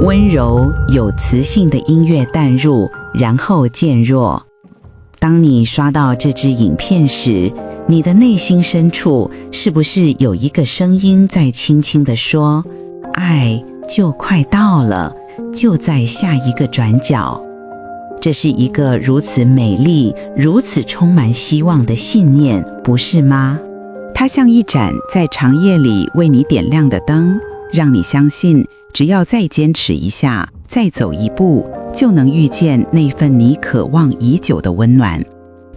温柔有磁性的音乐淡入，然后渐弱。当你刷到这支影片时，你的内心深处是不是有一个声音在轻轻地说，爱就快到了，就在下一个转角。这是一个如此美丽、如此充满希望的信念，不是吗？它像一盏在长夜里为你点亮的灯，让你相信只要再坚持一下，再走一步，就能遇见那份你渴望已久的温暖。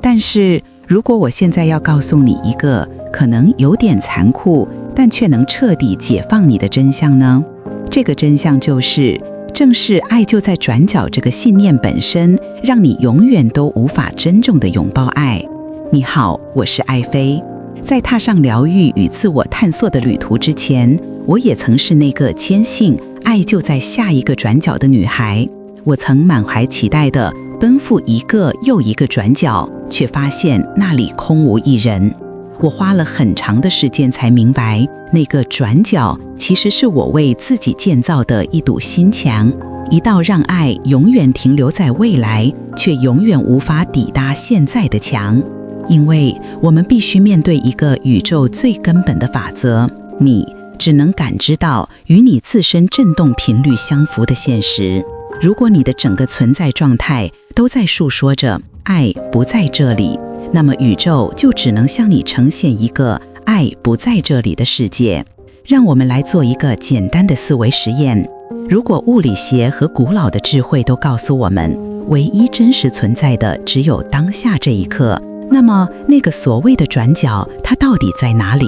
但是如果我现在要告诉你一个可能有点残酷，但却能彻底解放你的真相呢？这个真相就是，正是爱就在转角这个信念本身，让你永远都无法真正的拥抱爱。你好，我是爱妃。在踏上疗愈与自我探索的旅途之前，我也曾是那个坚信爱就在下一个转角的女孩。我曾满怀期待地奔赴一个又一个转角，却发现那里空无一人。我花了很长的时间才明白，那个转角其实是我为自己建造的一堵心墙，一道让爱永远停留在未来，却永远无法抵达现在的墙。因为我们必须面对一个宇宙最根本的法则，你只能感知到与你自身振动频率相符的现实。如果你的整个存在状态都在诉说着爱不在这里，那么宇宙就只能向你呈现一个爱不在这里的世界。让我们来做一个简单的思维实验。如果物理学和古老的智慧都告诉我们，唯一真实存在的只有当下这一刻，那么那个所谓的转角，它到底在哪里？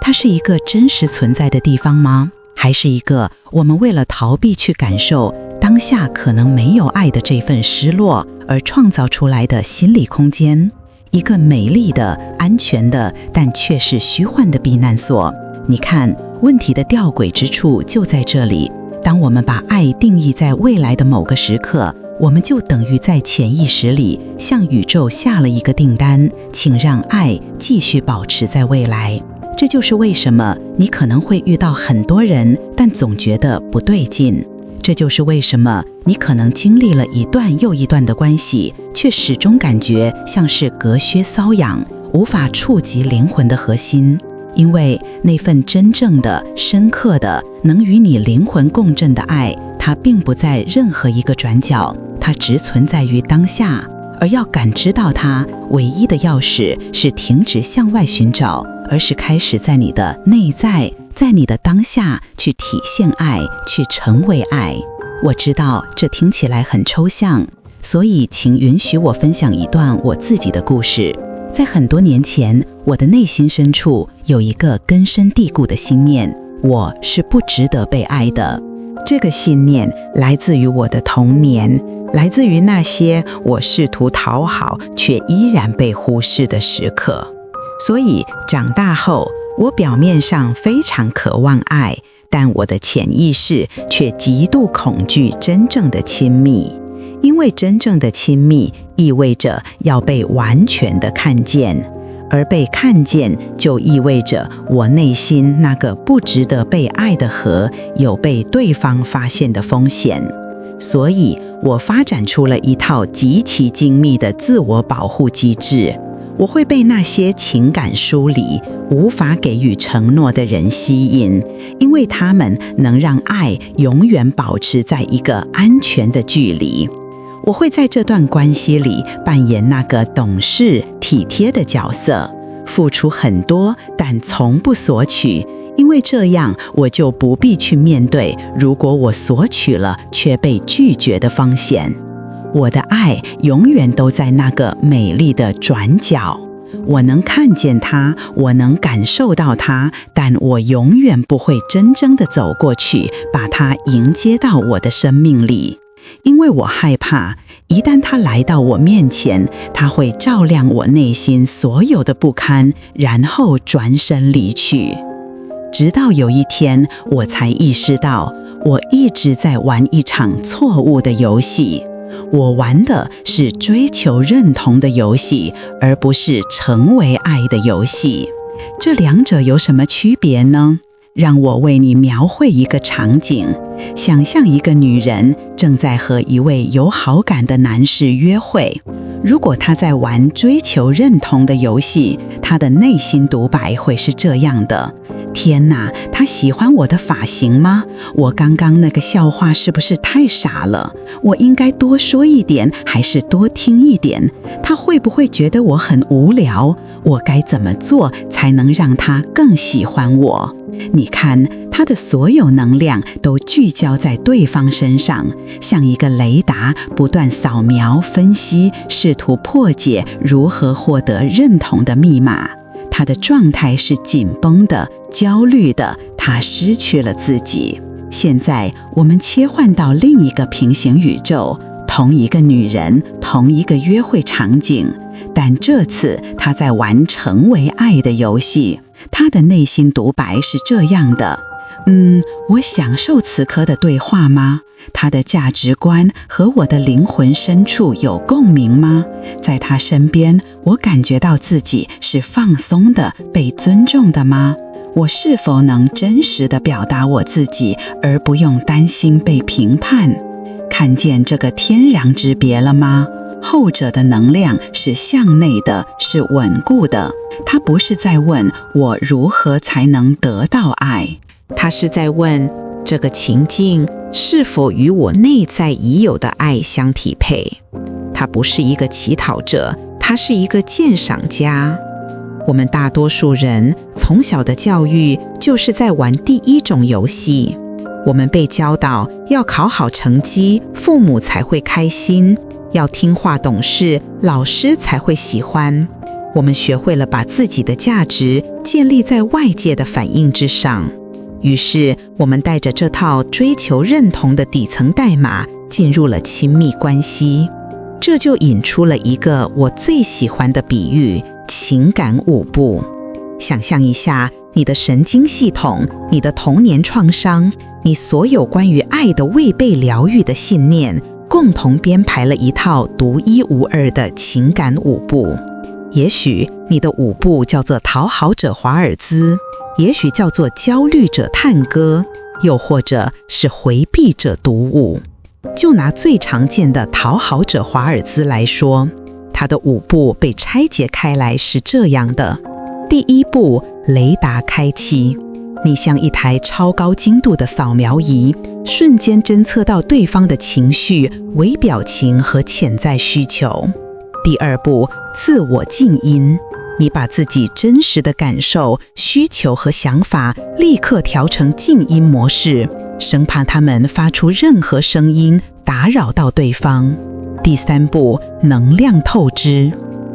它是一个真实存在的地方吗？还是一个我们为了逃避去感受当下可能没有爱的这份失落而创造出来的心理空间？一个美丽的、安全的，但却是虚幻的避难所。你看，问题的吊诡之处就在这里。当我们把爱定义在未来的某个时刻，我们就等于在潜意识里向宇宙下了一个订单，请让爱继续保持在未来。这就是为什么你可能会遇到很多人，但总觉得不对劲。这就是为什么你可能经历了一段又一段的关系，却始终感觉像是隔靴搔痒，无法触及灵魂的核心。因为那份真正的、深刻的、能与你灵魂共振的爱，它并不在任何一个转角，它只存在于当下。而要感知到它，唯一的钥匙是停止向外寻找，而是开始在你的内在，在你的当下去体现爱，去成为爱。我知道这听起来很抽象，所以请允许我分享一段我自己的故事。在很多年前，我的内心深处有一个根深蒂固的信念，我是不值得被爱的。这个信念来自于我的童年，来自于那些我试图讨好却依然被忽视的时刻。所以长大后，我表面上非常渴望爱，但我的潜意识却极度恐惧真正的亲密。因为真正的亲密意味着要被完全的看见，而被看见就意味着我内心那个不值得被爱的核有被对方发现的风险。所以我发展出了一套极其精密的自我保护机制。我会被那些情感疏离、无法给予承诺的人吸引，因为他们能让爱永远保持在一个安全的距离。我会在这段关系里扮演那个懂事、体贴的角色，付出很多，但从不索取，因为这样我就不必去面对如果我索取了却被拒绝的风险。我的爱永远都在那个美丽的转角，我能看见它，我能感受到它，但我永远不会真正的走过去，把它迎接到我的生命里。因为我害怕，一旦它来到我面前，它会照亮我内心所有的不堪，然后转身离去。直到有一天，我才意识到，我一直在玩一场错误的游戏。我玩的是追求认同的游戏，而不是成为爱的游戏。这两者有什么区别呢？让我为你描绘一个场景。想象一个女人正在和一位有好感的男士约会，如果她在玩追求认同的游戏，她的内心独白会是这样的：天哪，他喜欢我的发型吗？我刚刚那个笑话是不是太傻了？我应该多说一点，还是多听一点？他会不会觉得我很无聊？我该怎么做才能让他更喜欢我？你看，他的所有能量都聚焦在对方身上，像一个雷达，不断扫描、分析，试图破解如何获得认同的密码。他的状态是紧绷的、焦虑的，他失去了自己。现在我们切换到另一个平行宇宙，同一个女人，同一个约会场景，但这次她在玩成为爱的游戏。她的内心独白是这样的：我享受此刻的对话吗？他的价值观和我的灵魂深处有共鸣吗？在他身边，我感觉到自己是放松的、被尊重的吗？我是否能真实地表达我自己，而不用担心被评判？看见这个天壤之别了吗？后者的能量是向内的，是稳固的。他不是在问我如何才能得到爱，他是在问这个情境是否与我内在已有的爱相匹配。他不是一个乞讨者，他是一个鉴赏家。我们大多数人从小的教育就是在玩第一种游戏。我们被教导要考好成绩，父母才会开心；要听话懂事，老师才会喜欢。我们学会了把自己的价值建立在外界的反应之上。于是，我们带着这套追求认同的底层代码进入了亲密关系。这就引出了一个我最喜欢的比喻：情感舞步。想象一下，你的神经系统、你的童年创伤、你所有关于爱的未被疗愈的信念，共同编排了一套独一无二的情感舞步。也许你的舞步叫做讨好者华尔兹，也许叫做焦虑者探戈，又或者是回避者独舞。就拿最常见的讨好者华尔兹来说，他的舞步被拆解开来是这样的：第一步，雷达开启，你像一台超高精度的扫描仪，瞬间侦测到对方的情绪、微表情和潜在需求。第二步，自我静音，你把自己真实的感受、需求和想法立刻调成静音模式，生怕他们发出任何声音打扰到对方。第三步，能量透支，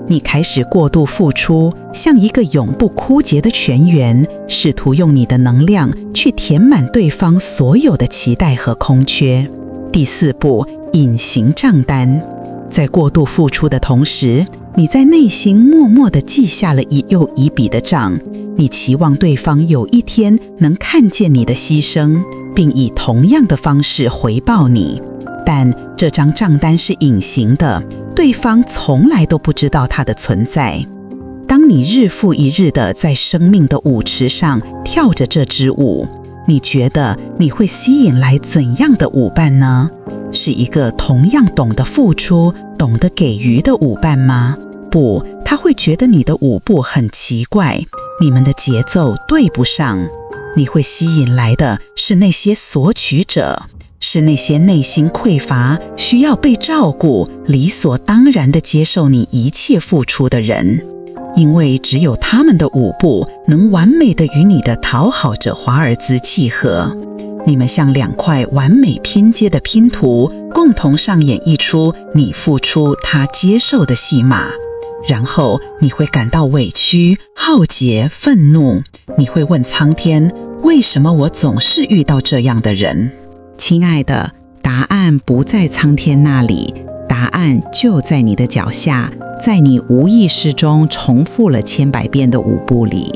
你开始过度付出，像一个永不枯竭的泉源，试图用你的能量去填满对方所有的期待和空缺。第四步，隐形账单，在过度付出的同时，你在内心默默地记下了一又一笔的账，你期望对方有一天能看见你的牺牲，并以同样的方式回报你。但这张账单是隐形的，对方从来都不知道它的存在。当你日复一日地在生命的舞池上跳着这支舞，你觉得你会吸引来怎样的舞伴呢？是一个同样懂得付出、懂得给予的舞伴吗？不，他会觉得你的舞步很奇怪，你们的节奏对不上。你会吸引来的是那些索取者，是那些内心匮乏、需要被照顾、理所当然地接受你一切付出的人。因为只有他们的舞步能完美地与你的讨好者华尔兹契合。你们像两块完美拼接的拼图，共同上演一出你付出他接受的戏码。然后你会感到委屈、浩劫、愤怒，你会问苍天，为什么我总是遇到这样的人？亲爱的，答案不在苍天那里，答案就在你的脚下，在你无意识中重复了千百遍的舞步里。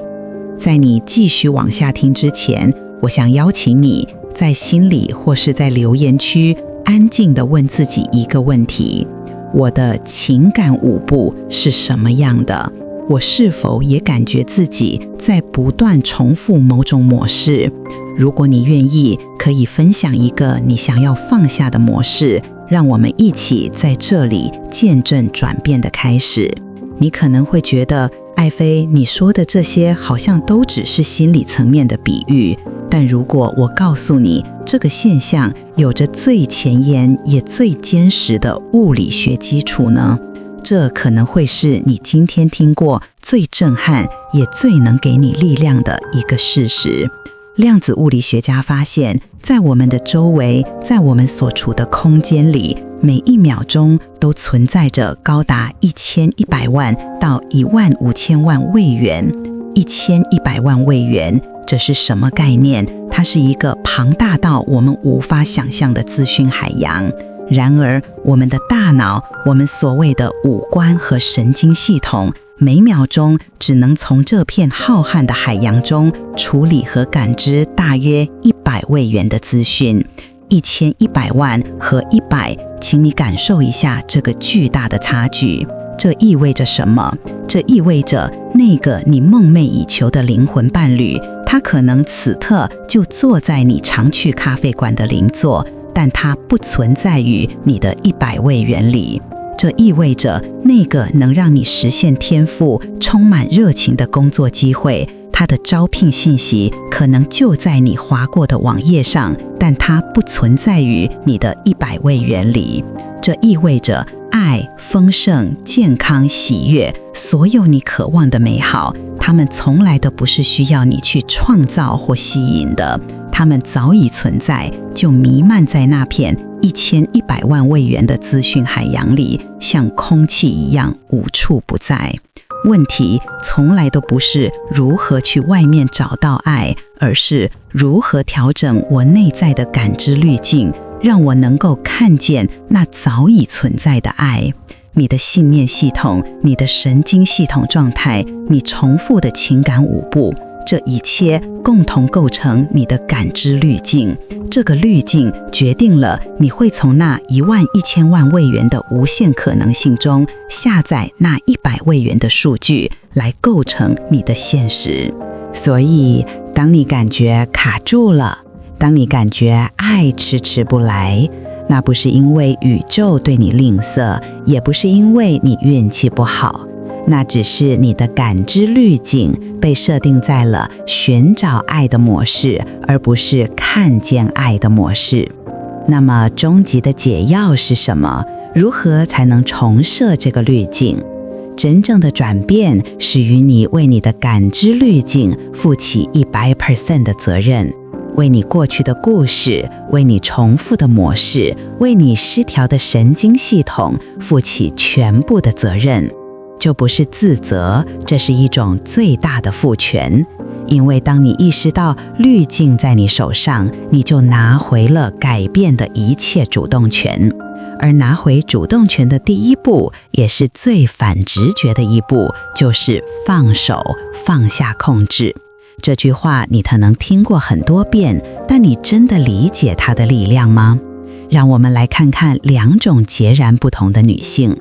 在你继续往下听之前，我想邀请你在心里或是在留言区安静地问自己一个问题：我的情感舞步是什么样的？我是否也感觉自己在不断重复某种模式？如果你愿意，可以分享一个你想要放下的模式，让我们一起在这里见证转变的开始。你可能会觉得，艾菲，你说的这些好像都只是心理层面的比喻，但如果我告诉你，这个现象有着最前沿也最坚实的物理学基础呢？这可能会是你今天听过最震撼也最能给你力量的一个事实。量子物理学家发现，在我们的周围，在我们所处的空间里，每一秒钟都存在着高达1100万到15000万位元。1100万位元，这是什么概念？它是一个庞大到我们无法想象的资讯海洋。然而，我们的大脑，我们所谓的五官和神经系统，每秒钟只能从这片浩瀚的海洋中处理和感知大约100位元的资讯。1100万和100，请你感受一下这个巨大的差距。这意味着什么？这意味着那个你梦寐以求的灵魂伴侣，他可能此刻就坐在你常去咖啡馆的邻座，但它不存在于你的100位元里。这意味着那个能让你实现天赋、充满热情的工作机会，它的招聘信息可能就在你划过的网页上，但它不存在于你的100位元里。这意味着爱、丰盛、健康、喜悦，所有你渴望的美好，它们从来都不是需要你去创造或吸引的，它们早已存在，就弥漫在那片1100万位元的资讯海洋里，像空气一样无处不在。问题从来都不是如何去外面找到爱，而是如何调整我内在的感知滤镜，让我能够看见那早已存在的爱。你的信念系统，你的神经系统状态，你重复的情感舞步，这一切共同构成你的感知滤镜。这个滤镜决定了你会从那11000万位元的无限可能性中下载那100位元的数据，来构成你的现实。所以，当你感觉卡住了，当你感觉爱迟迟不来，那不是因为宇宙对你吝啬，也不是因为你运气不好，那只是你的感知滤镜被设定在了寻找爱的模式，而不是看见爱的模式。那么终极的解药是什么？如何才能重设这个滤镜？真正的转变是与你为你的感知滤镜负起100% 的责任，为你过去的故事，为你重复的模式，为你失调的神经系统负起全部的责任。就不是自责，这是一种最大的赋权。因为当你意识到滤镜在你手上，你就拿回了改变的一切主动权。而拿回主动权的第一步，也是最反直觉的一步，就是放手，放下控制。这句话你可能听过很多遍，但你真的理解它的力量吗？让我们来看看两种截然不同的女性。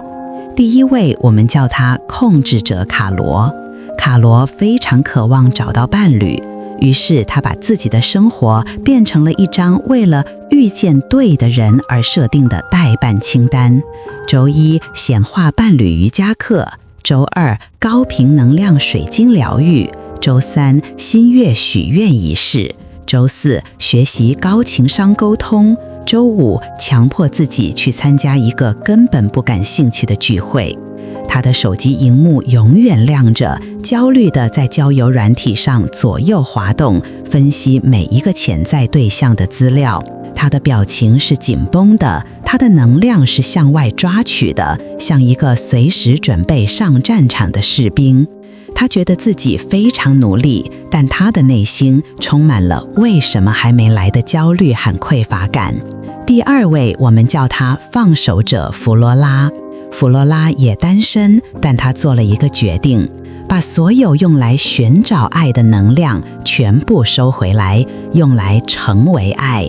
第一位，我们叫她控制者卡罗。卡罗非常渴望找到伴侣，于是她把自己的生活变成了一张为了遇见对的人而设定的待办清单。周一，显化伴侣瑜伽课；周二，高频能量水晶疗愈；周三，新月许愿仪式；周四，学习高情商沟通；周五，强迫自己去参加一个根本不感兴趣的聚会。他的手机荧幕永远亮着，焦虑地在交友软体上左右滑动，分析每一个潜在对象的资料。他的表情是紧绷的，他的能量是向外抓取的，像一个随时准备上战场的士兵。他觉得自己非常努力，但他的内心充满了为什么还没来的焦虑和匮乏感。第二位，我们叫他放手者弗罗拉。弗罗拉也单身，但她做了一个决定，把所有用来寻找爱的能量全部收回来，用来成为爱。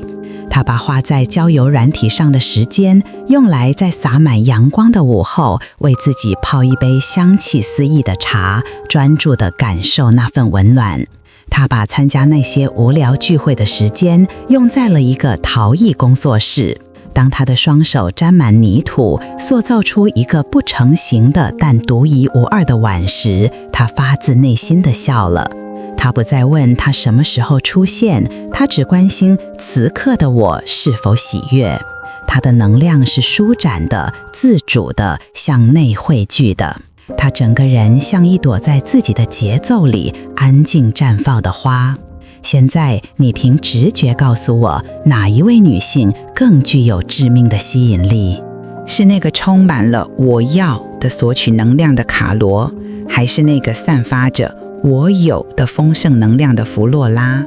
她把花在交友软体上的时间，用来在洒满阳光的午后，为自己泡一杯香气四溢的茶，专注地感受那份温暖。他把参加那些无聊聚会的时间用在了一个陶艺工作室。当他的双手沾满泥土，塑造出一个不成形的但独一无二的碗时，他发自内心地笑了。他不再问他什么时候出现，他只关心此刻的我是否喜悦。他的能量是舒展的、自主的、向内汇聚的。他整个人像一朵在自己的节奏里安静绽放的花。现在你凭直觉告诉我，哪一位女性更具有致命的吸引力？是那个充满了我要的索取能量的卡罗，还是那个散发着我有的丰盛能量的弗洛拉？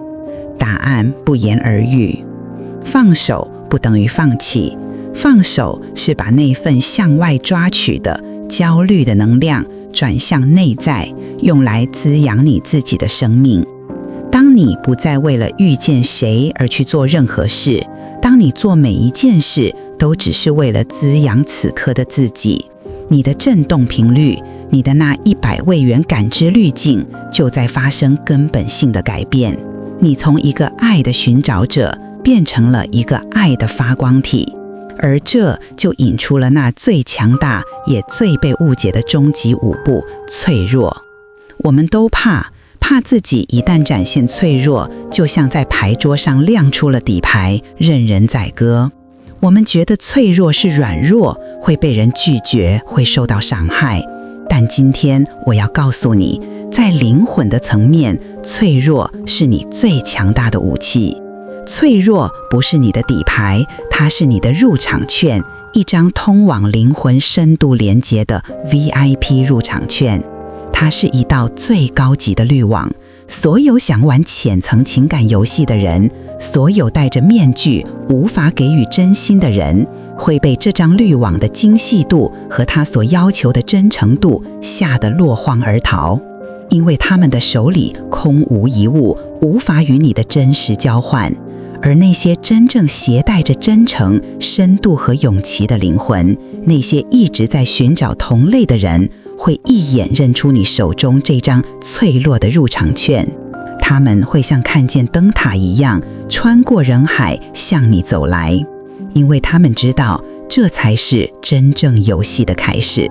答案不言而喻。放手不等于放弃，放手是把那份向外抓取的焦虑的能量转向内在，用来滋养你自己的生命。当你不再为了遇见谁而去做任何事，当你做每一件事都只是为了滋养此刻的自己，你的振动频率，你的那100位元感知滤镜就在发生根本性的改变。你从一个爱的寻找者变成了一个爱的发光体，而这就引出了那最强大也最被误解的终极5步：脆弱。我们都怕自己一旦展现脆弱，就像在牌桌上亮出了底牌，任人宰割。我们觉得脆弱是软弱，会被人拒绝，会受到伤害。但今天我要告诉你，在灵魂的层面，脆弱是你最强大的武器。脆弱不是你的底牌，它是你的入场券，一张通往灵魂深度连结的 VIP 入场券。它是一道最高级的滤网，所有想玩浅层情感游戏的人，所有戴着面具无法给予真心的人，会被这张滤网的精细度和它所要求的真诚度吓得落荒而逃，因为他们的手里空无一物，无法与你的真实交换。而那些真正携带着真诚、深度和勇气的灵魂，那些一直在寻找同类的人，会一眼认出你手中这张脆弱的入场券。他们会像看见灯塔一样，穿过人海向你走来，因为他们知道，这才是真正游戏的开始。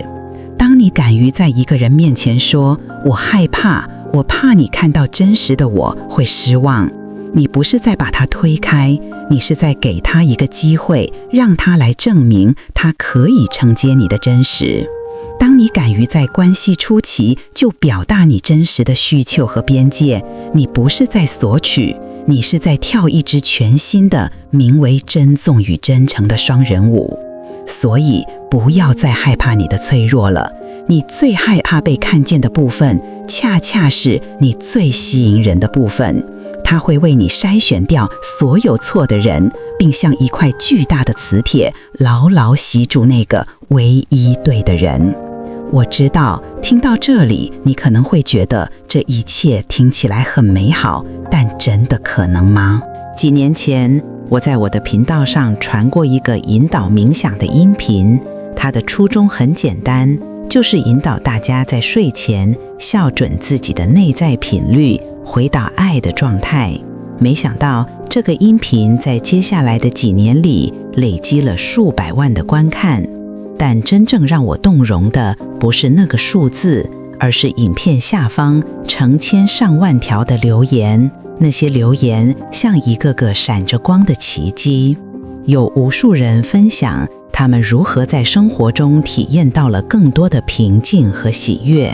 当你敢于在一个人面前说“我害怕，我怕你看到真实的我会失望”，你不是在把他推开，你是在给他一个机会，让他来证明他可以承接你的真实。当你敢于在关系初期就表达你真实的需求和边界，你不是在索取，你是在跳一支全新的名为珍重与真诚的双人舞。所以不要再害怕你的脆弱了，你最害怕被看见的部分，恰恰是你最吸引人的部分。它会为你筛选掉所有错的人，并像一块巨大的磁铁，牢牢吸住那个唯一对的人。我知道，听到这里，你可能会觉得这一切听起来很美好，但真的可能吗？几年前，我在我的频道上传过一个引导冥想的音频，它的初衷很简单，就是引导大家在睡前校准自己的内在频率，回到爱的状态。没想到这个音频在接下来的几年里累积了数百万的观看，但真正让我动容的不是那个数字，而是影片下方成千上万条的留言。那些留言像一个个闪着光的奇迹，有无数人分享他们如何在生活中体验到了更多的平静和喜悦。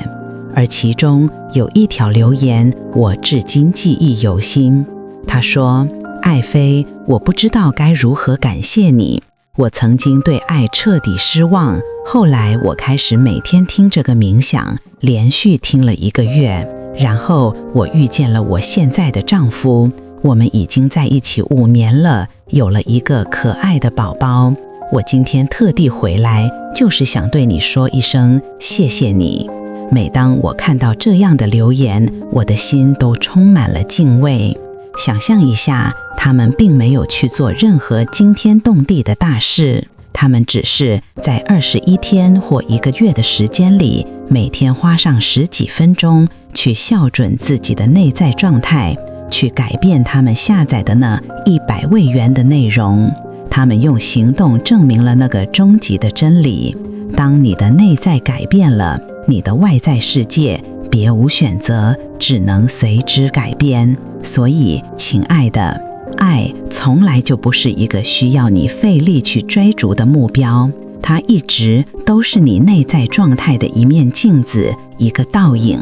而其中有一条留言我至今记忆犹新。他说：爱妃，我不知道该如何感谢你。我曾经对爱彻底失望，后来我开始每天听这个冥想，连续听了1个月，然后我遇见了我现在的丈夫，我们已经在一起5年了，有了一个可爱的宝宝。我今天特地回来，就是想对你说一声谢谢你。每当我看到这样的留言，我的心都充满了敬畏。想象一下，他们并没有去做任何惊天动地的大事，他们只是在21天或1个月的时间里，每天花上10几分钟去校准自己的内在状态，去改变他们下载的那100位元的内容。他们用行动证明了那个终极的真理：当你的内在改变了，你的外在世界别无选择，只能随之改变。所以，亲爱的，爱从来就不是一个需要你费力去追逐的目标，它一直都是你内在状态的一面镜子，一个倒影。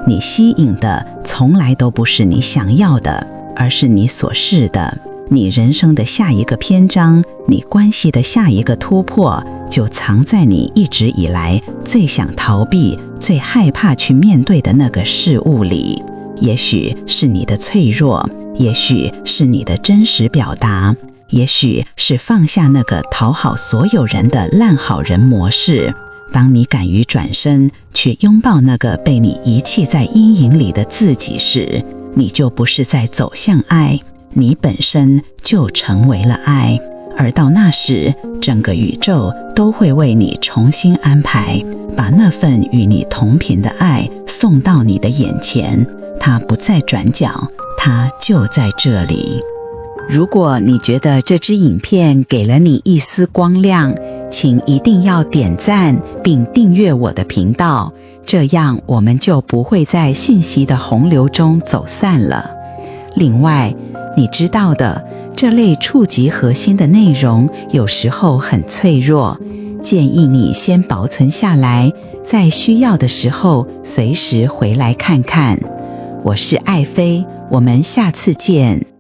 你吸引的从来都不是你想要的，而是你所是的。你人生的下一个篇章，你关系的下一个突破，就藏在你一直以来最想逃避、最害怕去面对的那个事物里。也许是你的脆弱，也许是你的真实表达，也许是放下那个讨好所有人的烂好人模式。当你敢于转身，去拥抱那个被你遗弃在阴影里的自己时，你就不是在走向爱，你本身就成为了爱。而到那时，整个宇宙都会为你重新安排，把那份与你同频的爱送到你的眼前。它不在转角，它就在这里。如果你觉得这支影片给了你一丝光亮，请一定要点赞并订阅我的频道，这样我们就不会在信息的洪流中走散了。另外，你知道的，这类触及核心的内容有时候很脆弱，建议你先保存下来，在需要的时候随时回来看看。我是爱妃，我们下次见。